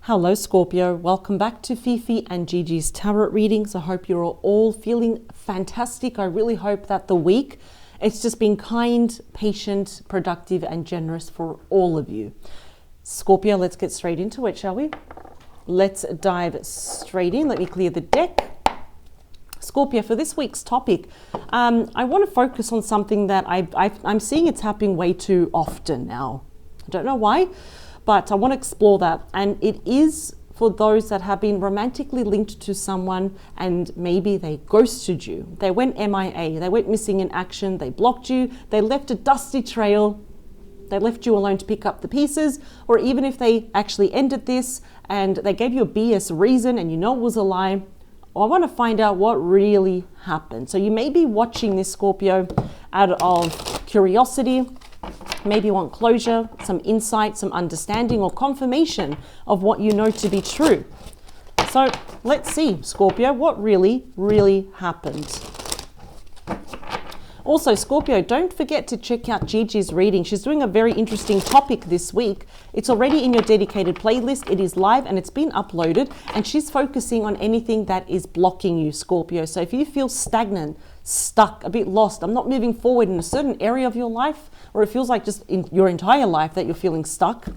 Hello Scorpio, welcome back to Fifi and Gigi's tarot readings. I hope you're all feeling fantastic. I really hope that the week it's just been kind, patient, productive and generous for all of you. Scorpio, let's get straight into it, shall we? Let's dive straight in. Let me clear the deck. Scorpio, for this week's topic, I want to focus on something that I'm seeing it's happening way too often now. I don't know why, but I want to explore that. And it is for those that have been romantically linked to someone and maybe they ghosted you. They went MIA, they went missing in action, they blocked you, they left a dusty trail, they left you alone to pick up the pieces, or even if they actually ended this and they gave you a BS reason and you know it was a lie, I want to find out what really happened. So you may be watching this, Scorpio, out of curiosity. Maybe you want closure, some insight, some understanding or confirmation of what you know to be true. So let's see, Scorpio, what really happened. Also, Scorpio, don't forget to check out Gigi's reading. She's doing a very interesting topic this week. It's already in your dedicated playlist. It is live and it's been uploaded. And she's focusing on anything that is blocking you, Scorpio. So if you feel stagnant, stuck, a bit lost, I'm not moving forward in a certain area of your life, or it feels like just in your entire life that you're feeling stuck,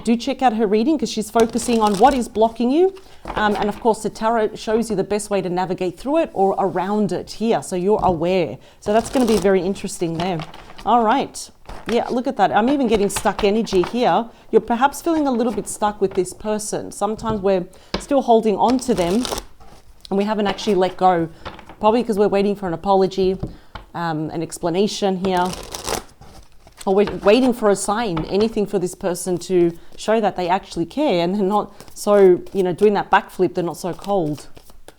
do check out her reading because she's focusing on what is blocking you. And of course, the tarot shows you the best way to navigate through it or around it here. So you're aware. So that's going to be very interesting there. All right. Yeah, look at that. I'm even getting stuck energy here. You're perhaps feeling a little bit stuck with this person. Sometimes we're still holding on to them and we haven't actually let go. Probably because we're waiting for an apology, an explanation here. Or we're waiting for a sign, anything for this person to show that they actually care and they're not so, doing that backflip, they're not so cold.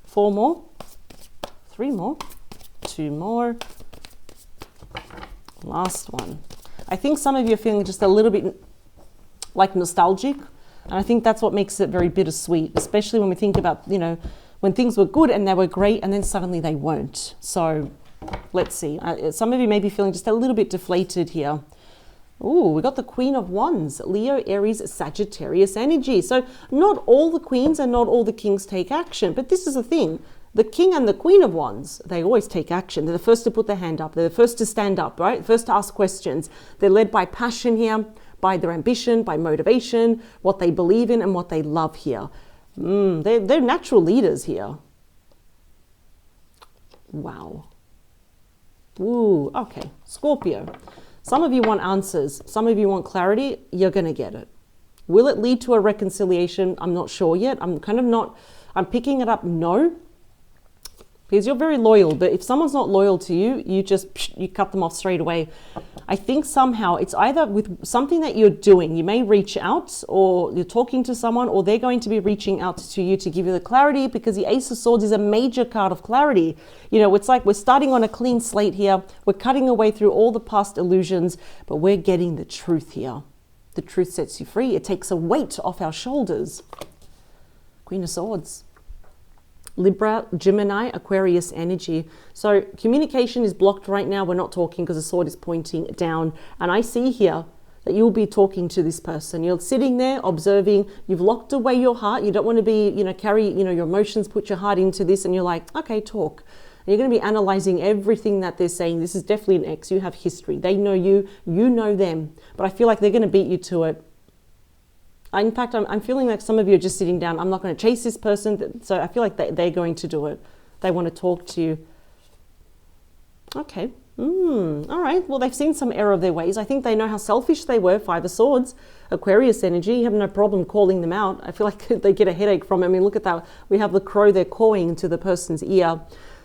4 more, 3 more, 2 more, last one. I think some of you are feeling just a little bit like nostalgic. And I think that's what makes it very bittersweet, especially when we think about, when things were good and they were great and then suddenly they weren't. So let's see. Some of you may be feeling just a little bit deflated here. Ooh, we got the Queen of Wands, Leo, Aries, Sagittarius energy. So not all the queens and not all the kings take action. But this is the thing. The King and the Queen of Wands, they always take action. They're the first to put their hand up. They're the first to stand up, right? First to ask questions. They're led by passion here, by their ambition, by motivation, what they believe in and what they love here. They're natural leaders here. Wow. Ooh, okay. Scorpio. Some of you want answers. Some of you want clarity. You're going to get it. Will it lead to a reconciliation? I'm not sure yet. I'm I'm picking it up no. Because you're very loyal. But if someone's not loyal to you, you cut them off straight away. I think somehow it's either with something that you're doing. You may reach out or you're talking to someone or they're going to be reaching out to you to give you the clarity because the Ace of Swords is a major card of clarity. It's like we're starting on a clean slate here. We're cutting away through all the past illusions, but we're getting the truth here. The truth sets you free. It takes a weight off our shoulders. Queen of Swords. Libra, Gemini, Aquarius energy. So communication is blocked right now. We're not talking because the sword is pointing down. And I see here that you'll be talking to this person. You're sitting there observing. You've locked away your heart. You don't want to be, carry, your emotions, put your heart into this. And you're like, okay, talk. And you're going to be analyzing everything that they're saying. This is definitely an ex. You have history. They know you. You know them. But I feel like they're going to beat you to it. In fact, I'm feeling like some of you are just sitting down. I'm not going to chase this person. So I feel like they're going to do it. They want to talk to you. Okay. All right. Well, they've seen some error of their ways. I think they know how selfish they were. 5 of Swords, Aquarius energy. You have no problem calling them out. I feel like they get a headache from it. I mean, look at that. We have the crow there cawing into the person's ear.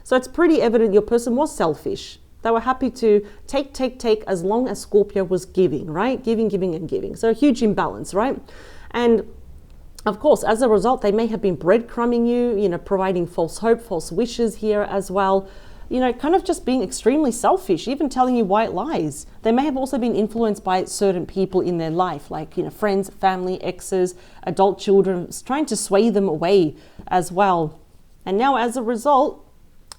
So it's pretty evident your person was selfish. They were happy to take as long as Scorpio was giving, right? Giving and giving. So a huge imbalance, right? And of course, as a result, they may have been breadcrumbing you, providing false hope, false wishes here as well. Kind of just being extremely selfish, even telling you white lies. They may have also been influenced by certain people in their life, like, friends, family, exes, adult children, trying to sway them away as well. And now as a result,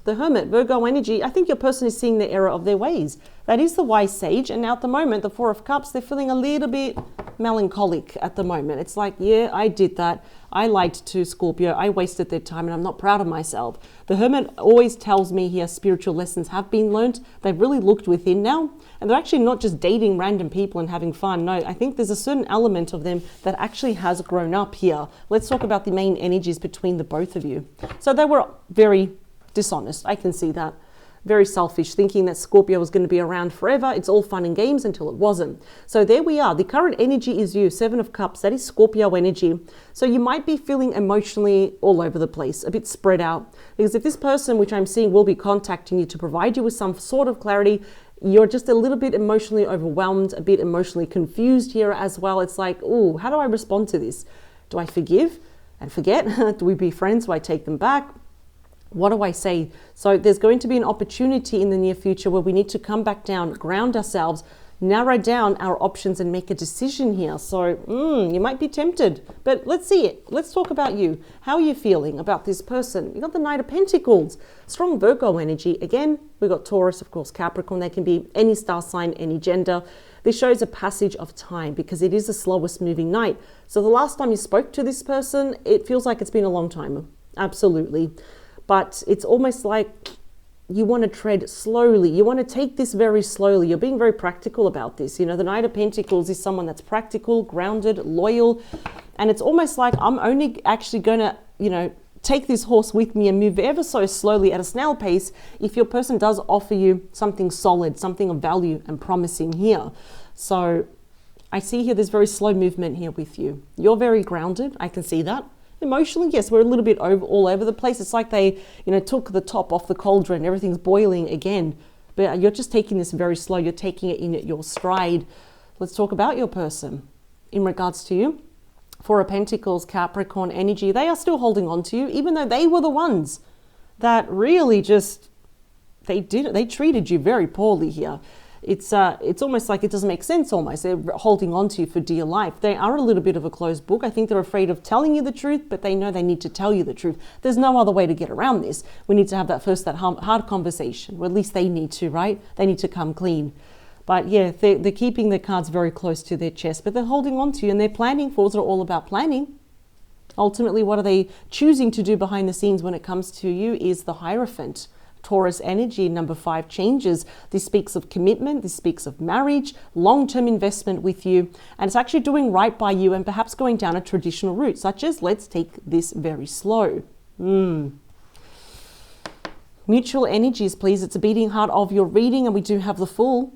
the Hermit, Virgo energy, I think your person is seeing the error of their ways. That is the wise sage. And now at the moment, the 4 of Cups, they're feeling a little bit melancholic at the moment. It's like, yeah, I did that. I lied to Scorpio. I wasted their time and I'm not proud of myself. The Hermit always tells me here spiritual lessons have been learned. They've really looked within now. And they're actually not just dating random people and having fun. No, I think there's a certain element of them that actually has grown up here. Let's talk about the main energies between the both of you. So they were very dishonest. I can see that. Very selfish, thinking that Scorpio was going to be around forever. It's all fun and games until it wasn't. So there we are. The current energy is you, 7 of Cups. That is Scorpio energy. So you might be feeling emotionally all over the place, a bit spread out. Because if this person, which I'm seeing, will be contacting you to provide you with some sort of clarity, you're just a little bit emotionally overwhelmed, a bit emotionally confused here as well. It's like, oh, how do I respond to this? Do I forgive and forget? Do we be friends? Do I take them back? What do I say? So there's going to be an opportunity in the near future where we need to come back down, ground ourselves, narrow down our options and make a decision here. So you might be tempted, but let's see it. Let's talk about you. How are you feeling about this person? You got the Knight of Pentacles, strong Virgo energy. Again, we got Taurus, of course, Capricorn. They can be any star sign, any gender. This shows a passage of time because it is the slowest moving night. So the last time you spoke to this person, it feels like it's been a long time. Absolutely. But it's almost like you want to tread slowly. You want to take this very slowly. You're being very practical about this. You know, the Knight of Pentacles is someone that's practical, grounded, loyal. And it's almost like I'm only actually going to, you know, take this horse with me and move ever so slowly at a snail pace if your person does offer you something solid, something of value and promising here. So I see here there's very slow movement here with you. You're very grounded. I can see that. Emotionally, yes, we're a little bit all over the place. It's like they, you know, took the top off the cauldron. Everything's boiling again. But you're just taking this very slow. You're taking it in at your stride. Let's talk about your person in regards to you. 4 of Pentacles, Capricorn energy. They are still holding on to you, even though they were the ones that really just, they treated you very poorly here. It's almost like it doesn't make sense almost. They're holding on to you for dear life. They are a little bit of a closed book. I think they're afraid of telling you the truth, but they know they need to tell you the truth. There's no other way to get around this. We need to have that hard conversation, or at least they need to, right? They need to come clean. But yeah, they're keeping their cards very close to their chest, but they're holding on to you and they're planning. Fours are all about planning. Ultimately, what are they choosing to do behind the scenes when it comes to you is the Hierophant. Taurus energy, number 5, changes. This speaks of commitment. This speaks of marriage, long-term investment with you. And it's actually doing right by you and perhaps going down a traditional route, such as let's take this very slow. Mutual energies, please. It's a beating heart of your reading, and we do have the Fool.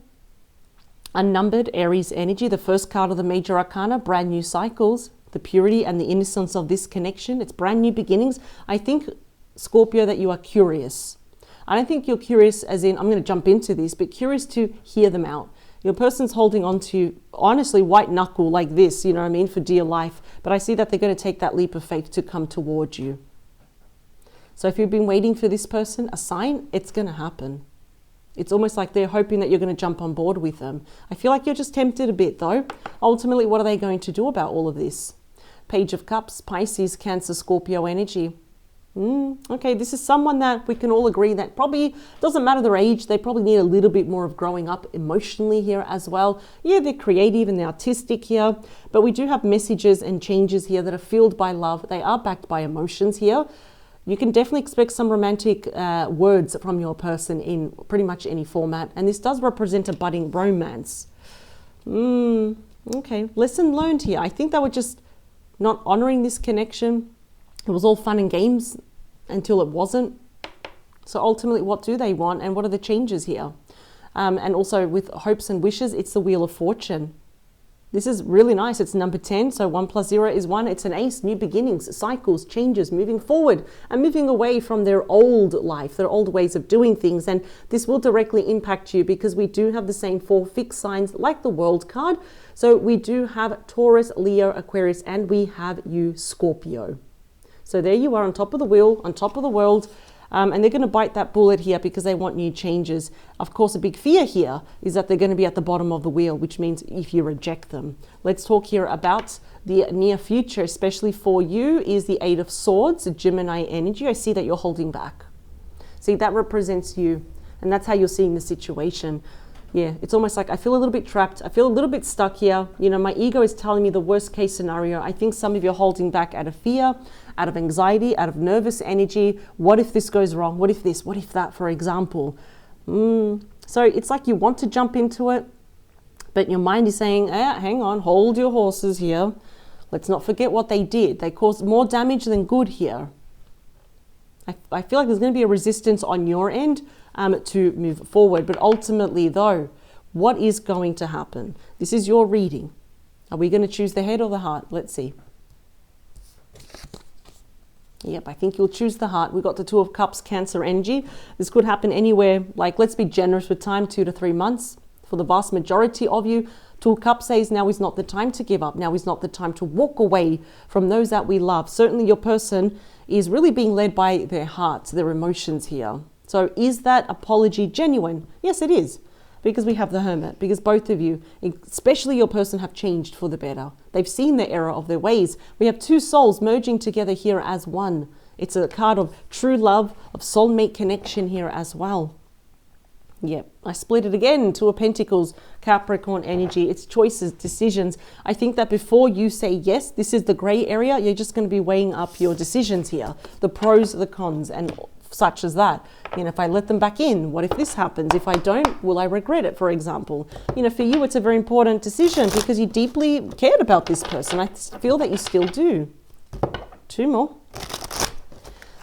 Unnumbered Aries energy, the first card of the major arcana, brand new cycles, the purity and the innocence of this connection. It's brand new beginnings. I think, Scorpio, that you are curious. I don't think you're curious as in, I'm going to jump into this, but curious to hear them out. Your person's holding on to you, honestly, white knuckle like this, you know what I mean, for dear life. But I see that they're going to take that leap of faith to come towards you. So if you've been waiting for this person, a sign, it's going to happen. It's almost like they're hoping that you're going to jump on board with them. I feel like you're just tempted a bit though. Ultimately, what are they going to do about all of this? Page of Cups, Pisces, Cancer, Scorpio energy. Okay, this is someone that we can all agree that probably doesn't matter their age. They probably need a little bit more of growing up emotionally here as well. Yeah, they're creative and they're artistic here, but we do have messages and changes here that are fueled by love. They are backed by emotions here. You can definitely expect some romantic words from your person in pretty much any format. And this does represent a budding romance. Okay, lesson learned here. I think they were just not honoring this connection. It was all fun and games until it wasn't. So ultimately, what do they want and what are the changes here? And also with hopes and wishes, it's the Wheel of Fortune. This is really nice. It's number 10. So 1 + 0 is 1. It's an ace, new beginnings, cycles, changes, moving forward and moving away from their old life, their old ways of doing things. And this will directly impact you because we do have the same 4 fixed signs like the World card. So we do have Taurus, Leo, Aquarius, and we have you, Scorpio. So there you are on top of the wheel, on top of the world, and they're going to bite that bullet here because they want new changes. Of course, a big fear here is that they're going to be at the bottom of the wheel, which means if you reject them. Let's talk here about the near future, especially for you, is the 8 of Swords, Gemini energy. I see that you're holding back. See, that represents you, and that's how you're seeing the situation. Yeah, it's almost like I feel a little bit trapped. I feel a little bit stuck here. You know, my ego is telling me the worst case scenario. I think some of you are holding back out of fear, out of anxiety, out of nervous energy. What if this goes wrong? What if this? What if that, for example? So it's like you want to jump into it, but your mind is saying, hang on, hold your horses here. Let's not forget what they did. They caused more damage than good here. I feel like there's going to be a resistance on your end to move forward. But ultimately, though, what is going to happen? This is your reading. Are we going to choose the head or the heart? Let's see. Yep, I think you'll choose the heart. We've got the Two of Cups, Cancer energy. This could happen anywhere, like let's be generous with time, 2 to 3 months. For the vast majority of you, Two of Cups says now is not the time to give up. Now is not the time to walk away from those that we love. Certainly your person is really being led by their hearts, their emotions here. So is that apology genuine? Yes, it is. Because we have the Hermit, because both of you, especially your person, have changed for the better. They've seen the error of their ways. We have two souls merging together here as one. It's a card of true love, of soulmate connection here as well. Yep, I split it again. Two of Pentacles, Capricorn energy. It's choices, decisions. I think that before you say yes, this is the gray area, you're just going to be weighing up your decisions here. The pros, the cons, and such as that. You know, if I let them back in, what if this happens? If I don't, will I regret it, for example? You know, for you, it's a very important decision because you deeply cared about this person. I feel that you still do. Two more.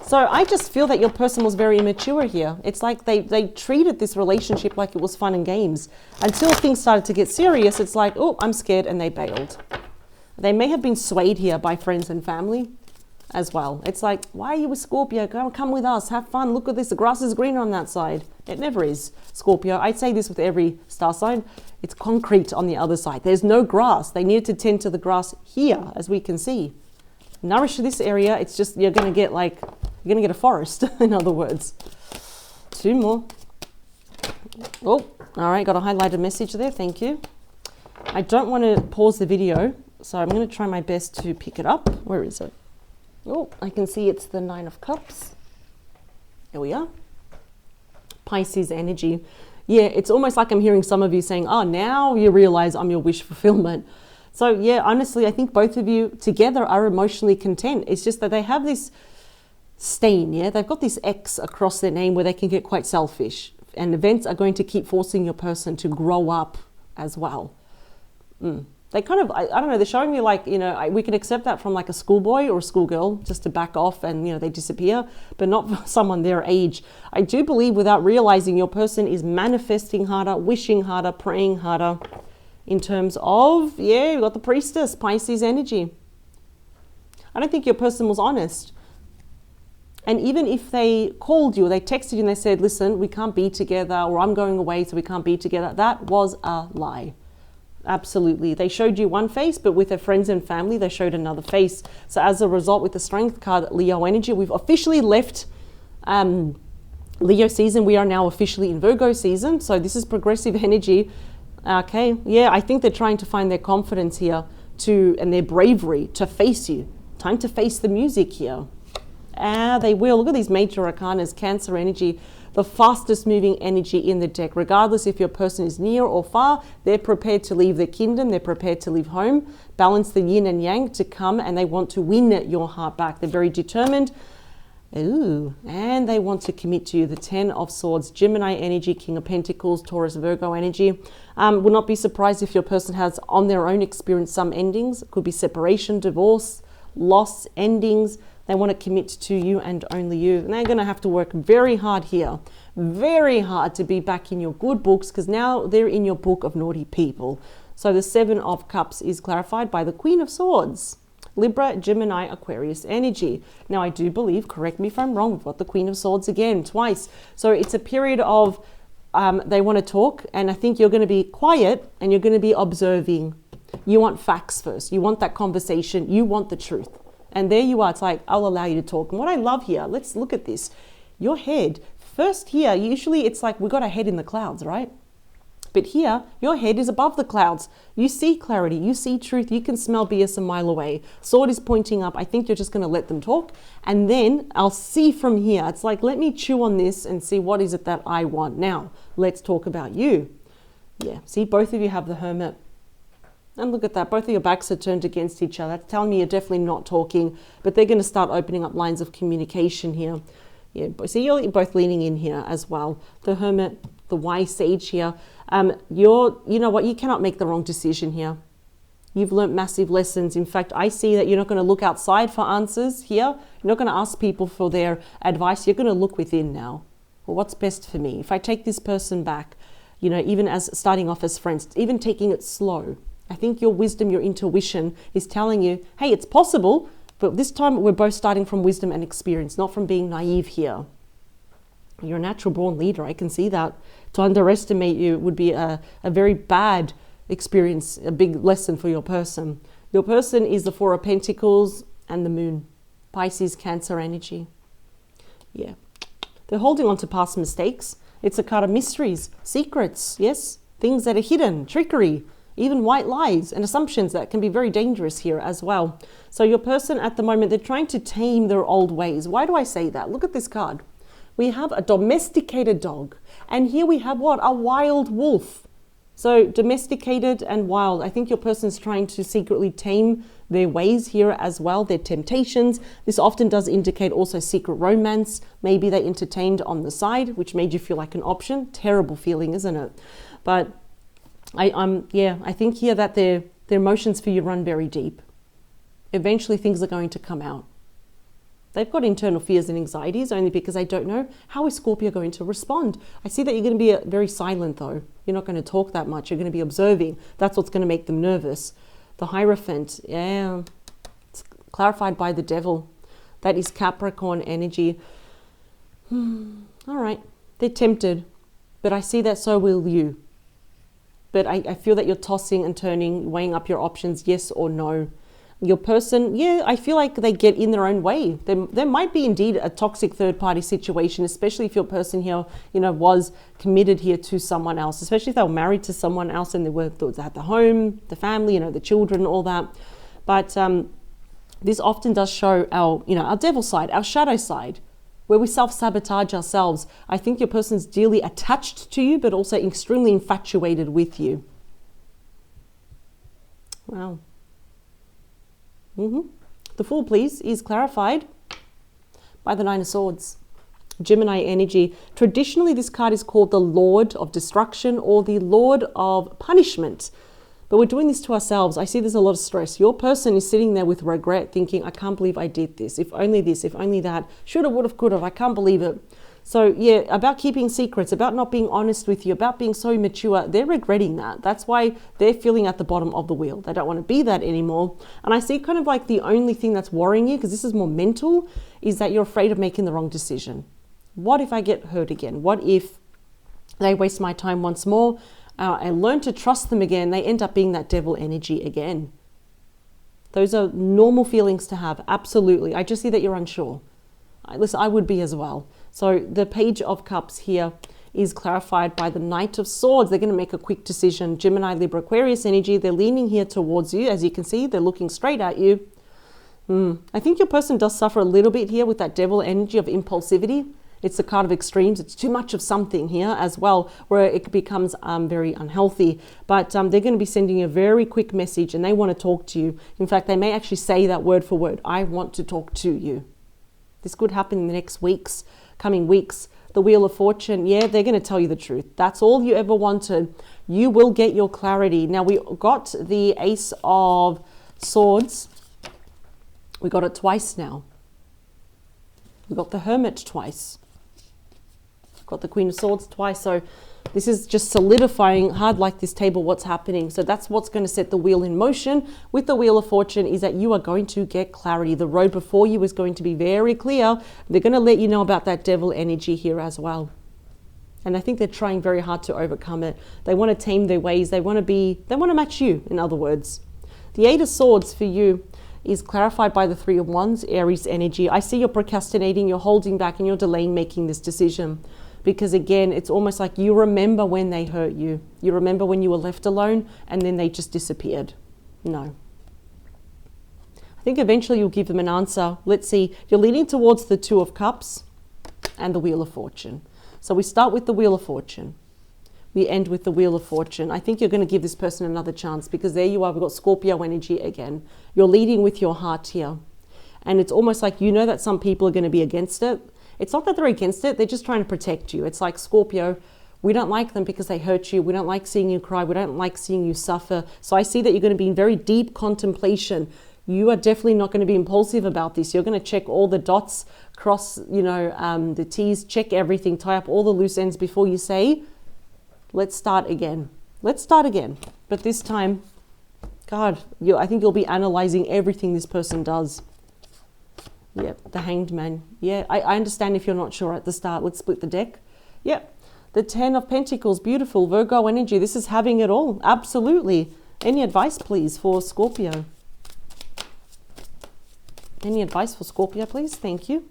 So I just feel that your person was very immature here. It's like they treated this relationship like it was fun and games. Until things started to get serious, it's like, oh, I'm scared, and they bailed. They may have been swayed here by friends and family as well. It's like, why are you with Scorpio? Come with us, have fun, look at this, the grass is greener on that side. It never is, Scorpio. I'd say this with every star sign. It's concrete on the other side. There's no grass. They need to tend to the grass here, as we can see. Nourish this area. It's just, you're going to get a forest, in other words. Two more. Oh, all right, got a highlighted message there, thank you. I don't want to pause the video, so I'm going to try my best to pick it up. Where is it? Oh, I can see it's the Nine of Cups. There we are. Pisces energy. Yeah, it's almost like I'm hearing some of you saying, oh, now you realize I'm your wish fulfillment. So yeah, honestly, I think both of you together are emotionally content. It's just that they have this stain, yeah? They've got this X across their name where they can get quite selfish. And events are going to keep forcing your person to grow up as well. They kind of, I don't know, they're showing me like, you know, we can accept that from like a schoolboy or a schoolgirl just to back off and, you know, they disappear, but not for someone their age. I do believe without realizing your person is manifesting harder, wishing harder, praying harder in terms of, yeah, you got the Priestess, Pisces energy. I don't think your person was honest. And even if they called you, or they texted you and they said, listen, we can't be together, or I'm going away so we can't be together, that was a lie. Absolutely. They showed you one face, but with their friends and family, they showed another face. So as a result, with the Strength card, Leo energy, we've officially left Leo season. We are now officially in Virgo season. So this is progressive energy. Okay. Yeah, I think they're trying to find their confidence here and their bravery to face you. Time to face the music here. They will. Look at these major arcanas, Cancer energy, the fastest moving energy in the deck. Regardless if your person is near or far, they're prepared to leave their kingdom, they're prepared to leave home, balance the yin and yang to come, and they want to win your heart back. They're very determined. Ooh, and they want to commit to you. The Ten of Swords, Gemini energy, King of Pentacles, Taurus, Virgo energy. Will not be surprised if your person has on their own experienced some endings. It could be separation, divorce, loss, endings. They want to commit to you and only you. And they're going to have to work very hard here, very hard to be back in your good books, because now they're in your book of naughty people. So the Seven of Cups is clarified by the Queen of Swords. Libra, Gemini, Aquarius energy. Now I do believe, correct me if I'm wrong, we've got the Queen of Swords again, twice. So it's a period of they want to talk, and I think you're going to be quiet and you're going to be observing. You want facts first. You want that conversation. You want the truth. And there you are. It's like, I'll allow you to talk. And what I love here, let's look at this. Your head, first here, usually it's like we got our head in the clouds, right? But here, your head is above the clouds. You see clarity. You see truth. You can smell BS a mile away. Sword is pointing up. I think you're just going to let them talk. And then I'll see from here. It's like, let me chew on this and see what is it that I want. Now, let's talk about you. Yeah, see, both of you have the Hermit. And look at that, both of your backs are turned against each other. That's telling me you're definitely not talking, but they're going to start opening up lines of communication here. Yeah, see, you're both leaning in here as well. The Hermit, the wise sage here. You know what, you cannot make the wrong decision here. You've learnt massive lessons. In fact, I see that you're not going to look outside for answers here. You're not going to ask people for their advice. You're going to look within now. Well, what's best for me? If I take this person back, you know, even as starting off as friends, even taking it slow, I think your wisdom, your intuition is telling you, hey, it's possible, but this time we're both starting from wisdom and experience, not from being naive here. You're a natural born leader. I can see that. To underestimate you would be a very bad experience, a big lesson for your person. Your person is the Four of Pentacles and the Moon. Pisces, Cancer energy. Yeah. They're holding on to past mistakes. It's a card of mysteries, secrets, yes? Things that are hidden, trickery, even white lies and assumptions that can be very dangerous here as well. So your person at the moment, they're trying to tame their old ways. Why do I say that? Look at this card. We have a domesticated dog. And here we have what? A wild wolf. So domesticated and wild. I think your person is trying to secretly tame their ways here as well, their temptations. This often does indicate also secret romance. Maybe they entertained on the side, which made you feel like an option. Terrible feeling, isn't it? But I think here that their emotions for you run very deep. Eventually things are going to come out. They've got internal fears and anxieties only because they don't know how is Scorpio going to respond. I see that you're going to be very silent though. You're not going to talk that much. You're going to be observing. That's what's going to make them nervous. The Hierophant, yeah, it's clarified by the Devil. That is Capricorn energy. All right, they're tempted, but I see that so will you. But I feel that you're tossing and turning, weighing up your options, yes or no. Your person, yeah, I feel like they get in their own way. There might be indeed a toxic third-party situation, especially if your person here, you know, was committed here to someone else, especially if they were married to someone else and they had the home, the family, you know, the children, all that. But this often does show our, you know, our devil side, our shadow side, where we self-sabotage ourselves. I think your person's dearly attached to you, but also extremely infatuated with you. Wow. The Fool, please, is clarified by the Nine of Swords. Gemini energy. Traditionally, this card is called the Lord of Destruction or the Lord of Punishment. But we're doing this to ourselves. I see there's a lot of stress. Your person is sitting there with regret, thinking, I can't believe I did this. If only this, if only that. Shoulda, woulda, coulda. I can't believe it. So yeah, about keeping secrets, about not being honest with you, about being so immature, they're regretting that. That's why they're feeling at the bottom of the wheel. They don't want to be that anymore. And I see kind of like the only thing that's worrying you, because this is more mental, is that you're afraid of making the wrong decision. What if I get hurt again? What if they waste my time once more? I learn to trust them again. They end up being that devil energy again. Those are normal feelings to have. Absolutely. I just see that you're unsure. Listen, I would be as well. So the Page of Cups here is clarified by the Knight of Swords. They're going to make a quick decision. Gemini, Libra, Aquarius energy. They're leaning here towards you. As you can see, they're looking straight at you. I think your person does suffer a little bit here with that devil energy of impulsivity. It's the card of extremes. It's too much of something here as well, where it becomes very unhealthy. But they're going to be sending you a very quick message and they want to talk to you. In fact, they may actually say that word for word. I want to talk to you. This could happen in the next coming weeks. The Wheel of Fortune, yeah, they're going to tell you the truth. That's all you ever wanted. You will get your clarity. Now, we got the Ace of Swords. We got it twice now. We got the Hermit twice. Got the Queen of Swords twice. So this is just solidifying hard like this table what's happening. So that's what's going to set the wheel in motion with the Wheel of Fortune, is that you are going to get clarity. The road before you is going to be very clear. They're going to let you know about that devil energy here as well. And I think they're trying very hard to overcome it. They want to tame their ways. They want to match you, in other words. The Eight of Swords for you is clarified by the Three of Wands, Aries energy. I see you're procrastinating, you're holding back, and you're delaying making this decision. Because again, it's almost like you remember when they hurt you. You remember when you were left alone and then they just disappeared. No. I think eventually you'll give them an answer. Let's see. You're leaning towards the Two of Cups and the Wheel of Fortune. So we start with the Wheel of Fortune. we end with the Wheel of Fortune. I think you're going to give this person another chance, because there you are. We've got Scorpio energy again. You're leading with your heart here. And it's almost like you know that some people are going to be against it. It's not that they're against it. They're just trying to protect you. It's like, Scorpio, we don't like them because they hurt you. We don't like seeing you cry. We don't like seeing you suffer. So I see that you're going to be in very deep contemplation. You are definitely not going to be impulsive about this. You're going to check all the dots, cross, the T's, check everything, tie up all the loose ends before you say, let's start again. Let's start again. But this time, God, I think you'll be analyzing everything this person does. Yep, the Hanged Man. Yeah, I understand if you're not sure at the start. Let's split the deck. Yep, the 10 of Pentacles. Beautiful. Virgo energy. This is having it all. Absolutely. Any advice, please, for Scorpio? Any advice for Scorpio, please? Thank you.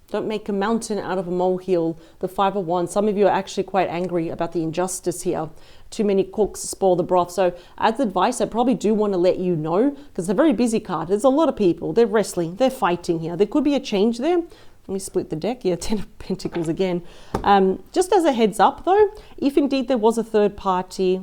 Don't make a mountain out of a molehill. The 5 of Wands. Some of you are actually quite angry about the injustice here. Too many cooks spoil the broth. So as advice, I probably do want to let you know, because it's a very busy card. There's a lot of people. They're wrestling. They're fighting here. There could be a change there. Let me split the deck. Yeah, 10 of Pentacles again. Just as a heads up, though, if indeed there was a third party,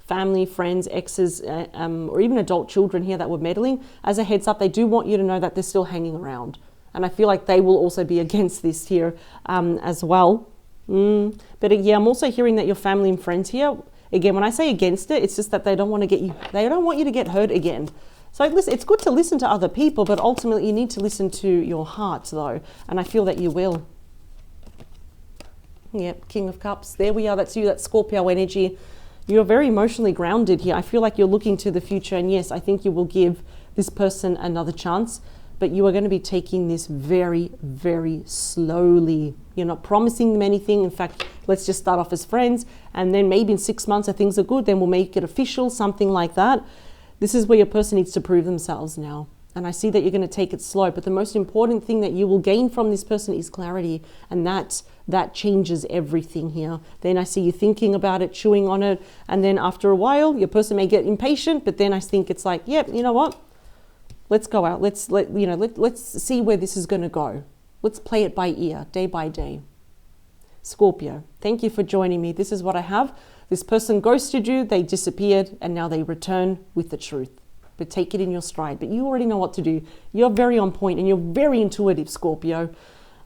family, friends, exes, or even adult children here that were meddling, as a heads up, they do want you to know that they're still hanging around. And I feel like they will also be against this here as well. But yeah, I'm also hearing that your family and friends here, again, when I say against it, it's just that they don't want you to get hurt again. So listen, it's good to listen to other people, but ultimately you need to listen to your heart though. And I feel that you will. Yep, King of Cups. There we are. That's you, that's Scorpio energy. You're very emotionally grounded here. I feel like you're looking to the future. And yes, I think you will give this person another chance. But you are going to be taking this very, very slowly. You're not promising them anything. In fact, let's just start off as friends. And then maybe in 6 months, if things are good, then we'll make it official, something like that. This is where your person needs to prove themselves now. And I see that you're going to take it slow. But the most important thing that you will gain from this person is clarity. And that changes everything here. Then I see you thinking about it, chewing on it. And then after a while, your person may get impatient. But then I think it's like, yep, you know what? Let's go out. Let's see where this is going to go. Let's play it by ear, day by day. Scorpio, thank you for joining me. This is what I have. This person ghosted you, they disappeared, and now they return with the truth. But take it in your stride. But you already know what to do. You're very on point and you're very intuitive, Scorpio.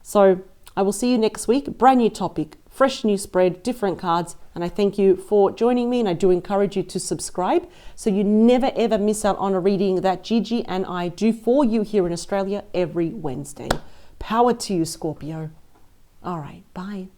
So I will see you next week. Brand new topic, fresh new spread, different cards. And I thank you for joining me, and I do encourage you to subscribe so you never ever miss out on a reading that Gigi and I do for you here in Australia every Wednesday. Power to you, Scorpio. All right, bye.